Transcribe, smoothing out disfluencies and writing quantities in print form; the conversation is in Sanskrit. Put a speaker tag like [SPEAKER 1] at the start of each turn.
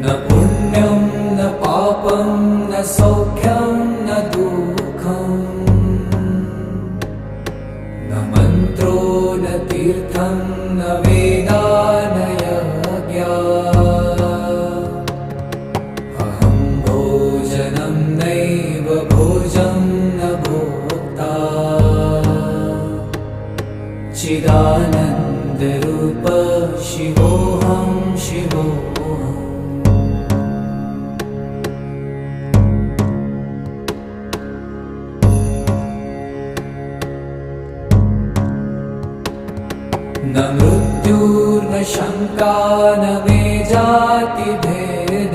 [SPEAKER 1] न पुण्यं न पापं न सौख्यं न दुःखं न मन्त्रो न तीर्थं न वेदा न यज्ञा अहं भोजनं नैव भोजं न भोक्ता चिदानन्दरूप शिवोऽहं शिवोऽहम्। न मृत्युर्न शङ्का न मे जातिभेद